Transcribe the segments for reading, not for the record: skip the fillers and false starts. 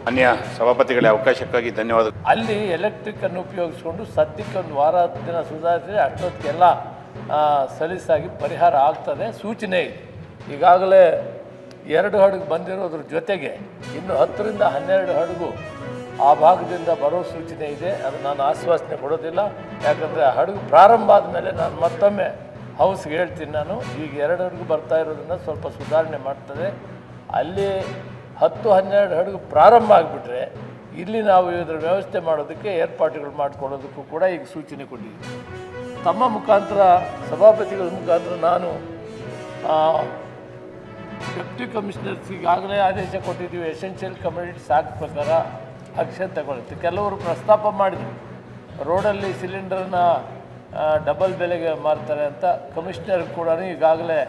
ಅನ್ಯ ಸಭಾಪತಿಗಳ ಅವಕಾಶಕ್ಕಾಗಿ ಧನ್ಯವಾದ. ಅಲ್ಲಿ ಎಲೆಕ್ಟ್ರಿಕನ್ನು ಉಪಯೋಗಿಸ್ಕೊಂಡು ಸದ್ಯಕ್ಕೆ ಒಂದು ವಾರ 10 ದಿನ ಸುಧಾರಿಸಿದರೆ ಅಷ್ಟೊತ್ತಿಗೆಲ್ಲ ಸಲೀಸಾಗಿ ಪರಿಹಾರ ಆಗ್ತದೆ ಸೂಚನೆ ಇದೆ. ಈಗಾಗಲೇ 2 ಹಡಗು ಬಂದಿರೋದ್ರ ಜೊತೆಗೆ ಇನ್ನು 10ರಿಂದ 12 ಹಡಗು ಆ ಭಾಗದಿಂದ ಬರೋ ಸೂಚನೆ ಇದೆ. ಅದು ನಾನು ಆಶ್ವಾಸನೆ ಕೊಡೋದಿಲ್ಲ, ಯಾಕಂದರೆ ಆ ಹಡಗು ಪ್ರಾರಂಭ ಆದಮೇಲೆ ನಾನು ಮತ್ತೊಮ್ಮೆ ಹೌಸ್ಗೆ ಹೇಳ್ತೀನಿ. ನಾನು ಈಗ 2 ಹಡಗು ಬರ್ತಾ ಇರೋದನ್ನು ಸ್ವಲ್ಪ ಸುಧಾರಣೆ ಮಾಡ್ತದೆ. ಅಲ್ಲಿ 10-12 ಹಡಗು ಪ್ರಾರಂಭ ಆಗಿಬಿಟ್ರೆ ಇಲ್ಲಿ ನಾವು ಇದರ ವ್ಯವಸ್ಥೆ ಮಾಡೋದಕ್ಕೆ ಏರ್ಪಾಟುಗಳು ಮಾಡಿಕೊಳ್ಳೋದಕ್ಕೂ ಕೂಡ ಈಗ ಸೂಚನೆ ಕೊಟ್ಟಿದ್ದೀವಿ. ತಮ್ಮ ಮುಖಾಂತರ ಸಭಾಪತಿಗಳ ಮುಖಾಂತರ ನಾನು ಡೆಪ್ಟಿ ಕಮಿಷನರ್ಸ್ ಈಗಾಗಲೇ ಆದೇಶ ಕೊಟ್ಟಿದ್ದೀವಿ. ಎಸೆನ್ಷಿಯಲ್ ಕಮೋಡಿಟೀಸ್ ಆಕ್ಟ್ ಪ್ರಕಾರ ಆಕ್ಷನ್ ತಗೊಳುತ್ತೆ. ಕೆಲವರು ಪ್ರಸ್ತಾಪ ಮಾಡಿದರು ರೋಡಲ್ಲಿ ಸಿಲಿಂಡರ್ನ ಡಬಲ್ ಬೆಲೆಗೆ ಮಾರ್ತಾರೆ ಅಂತ. ಕಮಿಷನರ್ ಕೂಡ ಈಗಾಗಲೇ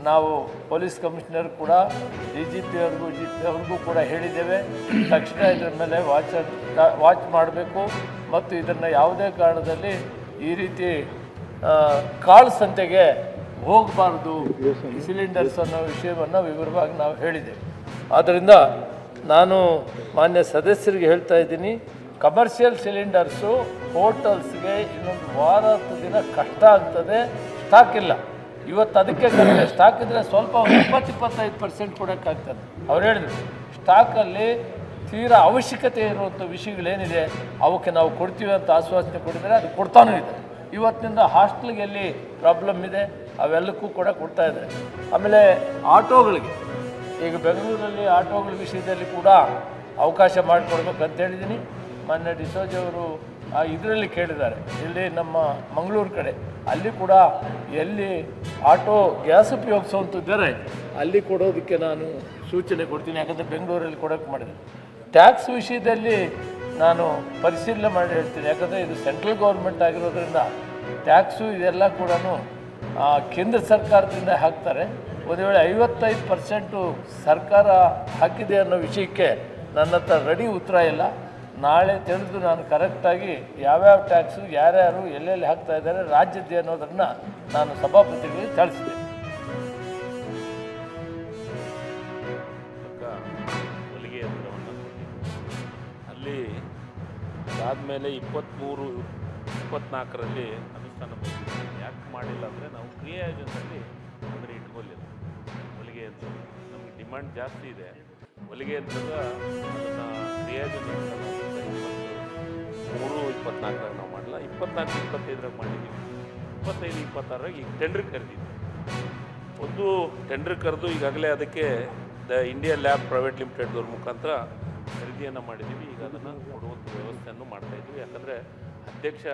ನಾವು ಪೊಲೀಸ್ ಕಮಿಷನರ್ ಕೂಡ DGP ಅವ್ರಿಗೂ ಕೂಡ ಹೇಳಿದ್ದೇವೆ. ತಕ್ಷಣ ಇದರ ಮೇಲೆ ವಾಚ್ ಮಾಡಬೇಕು ಮತ್ತು ಇದನ್ನು ಯಾವುದೇ ಕಾರಣದಲ್ಲಿ ಈ ರೀತಿ ಕಾಳು ಸಂತೆಗೆ ಹೋಗಬಾರ್ದು ಈ ಸಿಲಿಂಡರ್ಸ್ ಅನ್ನೋ ವಿಷಯವನ್ನು ವಿವರವಾಗಿ ನಾವು ಹೇಳಿದ್ದೇವೆ. ಆದ್ದರಿಂದ ನಾನು ಮಾನ್ಯ ಸದಸ್ಯರಿಗೆ ಹೇಳ್ತಾ ಇದ್ದೀನಿ, ಕಮರ್ಷಿಯಲ್ ಸಿಲಿಂಡರ್ಸು ಹೋಟೆಲ್ಸ್ಗೆ ಇನ್ನೊಂದು ವಾರ 10 ದಿನ ಕಷ್ಟ ಆಗ್ತದೆ. ಸ್ಟಾಕ್ ಇಲ್ಲ. ಇವತ್ತು ಅದಕ್ಕೆ ಕಡಿಮೆ ಸ್ಟಾಕ್ ಇದ್ದರೆ ಸ್ವಲ್ಪ 20-25% ಕೊಡೋಕ್ಕಾಗ್ತದೆ. ಅವ್ರು ಹೇಳಿದ್ರು ಸ್ಟಾಕಲ್ಲಿ ತೀರಾ ಅವಶ್ಯಕತೆ ಇರುವಂಥ ವಿಷಯಗಳೇನಿದೆ ಅವಕ್ಕೆ ನಾವು ಕೊಡ್ತೀವಿ ಅಂತ ಆಶ್ವಾಸನೆ ಕೊಟ್ಟಿದ್ದಾರೆ. ಅದು ಕೊಡ್ತಾನೂ ಇದೆ. ಇವತ್ತಿನಿಂದ ಹಾಸ್ಟೆಲ್ಗೆ ಎಲ್ಲಿ ಪ್ರಾಬ್ಲಮ್ ಇದೆ ಅವೆಲ್ಲಕ್ಕೂ ಕೂಡ ಕೊಡ್ತಾ ಇದ್ದಾರೆ. ಆಮೇಲೆ ಆಟೋಗಳಿಗೆ ಈಗ ಬೆಂಗಳೂರಲ್ಲಿ ಆಟೋಗಳ ವಿಷಯದಲ್ಲಿ ಕೂಡ ಅವಕಾಶ ಮಾಡಿಕೊಡ್ಬೇಕು ಅಂತ ಹೇಳಿದ್ದೀನಿ. ಮೊನ್ನೆ ಡಿಸೋಜ್ ಅವರು ಇದರಲ್ಲಿ ಕೇಳಿದ್ದಾರೆ, ಇಲ್ಲಿ ನಮ್ಮ ಮಂಗಳೂರು ಕಡೆ ಅಲ್ಲಿ ಕೂಡ ಎಲ್ಲಿ ಆಟೋ ಗ್ಯಾಸ್ ಉಪಯೋಗಿಸುವಂಥದ್ದರೆ ಅಲ್ಲಿ ಕೊಡೋದಕ್ಕೆ ನಾನು ಸೂಚನೆ ಕೊಡ್ತೀನಿ. ಯಾಕಂದರೆ ಬೆಂಗಳೂರಲ್ಲಿ ಕೊಡೋಕ್ಕೆ ಮಾಡಿದೆ. ಟ್ಯಾಕ್ಸ್ ವಿಷಯದಲ್ಲಿ ನಾನು ಪರಿಶೀಲನೆ ಮಾಡಿ ಹೇಳ್ತೀನಿ. ಯಾಕಂದರೆ ಇದು ಸೆಂಟ್ರಲ್ ಗೌರ್ಮೆಂಟ್ ಆಗಿರೋದ್ರಿಂದ ಟ್ಯಾಕ್ಸು ಇದೆಲ್ಲ ಕೂಡ ಕೇಂದ್ರ ಸರ್ಕಾರದಿಂದ ಹಾಕ್ತಾರೆ. ಒಂದು ವೇಳೆ 55% ಸರ್ಕಾರ ಹಾಕಿದೆ ಅನ್ನೋ ವಿಷಯಕ್ಕೆ ನನ್ನ ಹತ್ರ ರೆಡಿ ಉತ್ತರ ಇಲ್ಲ. ನಾಳೆ ತಿಳಿದು ನಾನು ಕರೆಕ್ಟಾಗಿ ಯಾವ್ಯಾವ ಟ್ಯಾಕ್ಸು ಯಾರ್ಯಾರು ಎಲ್ಲೆಲ್ಲಿ ಹಾಕ್ತಾ ಇದ್ದಾರೆ ರಾಜ್ಯದ್ದೇ ಅನ್ನೋದನ್ನು ನಾನು ಸಭಾಪತಿಗಳಿಗೆ ತಿಳಿಸಿದೆ. ಹೊಲಿಗೆ ಯಂತ್ರವನ್ನು ಅಲ್ಲಿ ಅದಾದಮೇಲೆ 23-24ರಲ್ಲಿ ಅನುಷ್ಠಾನ ಬಂದಿದೆ. ಯಾಕೆ ಮಾಡಿಲ್ಲ ಅಂದರೆ ನಾವು ಕ್ರಿಯಾಯೋಜನೆಯಲ್ಲಿ ಅಂದರೆ ಇಟ್ಕೊಳ್ಳಿಲ್ಲ. ಹೊಲಿಗೆ ಯಂತ್ರ ನಮಗೆ ಡಿಮ್ಯಾಂಡ್ ಜಾಸ್ತಿ ಇದೆ. ಹೊಲಿಗೆ ಯಂತ್ರದ ಅದನ್ನು ಕ್ರಿಯಾಯೋಜನೆ 23-24 ನಾವು ಮಾಡಲ್ಲ, 24-25 ಮಾಡಿದ್ದೀವಿ. 25-26 ಈಗ ಟೆಂಡ್ರ್ ಕರೆದಿದ್ದೀವಿ. ಒಂದು ಟೆಂಡ್ರ್ ಕರೆದು ಈಗಾಗಲೇ ಅದಕ್ಕೆ ದ ಇಂಡಿಯಾ ಲ್ಯಾಬ್ ಪ್ರೈವೇಟ್ ಲಿಮಿಟೆಡ್ದವ್ರ ಮುಖಾಂತರ ಖರೀದಿಯನ್ನು ಮಾಡಿದ್ದೀವಿ. ಈಗ ಅದನ್ನು ಕೊಡುವಂಥ ವ್ಯವಸ್ಥೆಯನ್ನು ಮಾಡ್ತಾಯಿದ್ವಿ. ಯಾಕಂದರೆ ಅಧ್ಯಕ್ಷ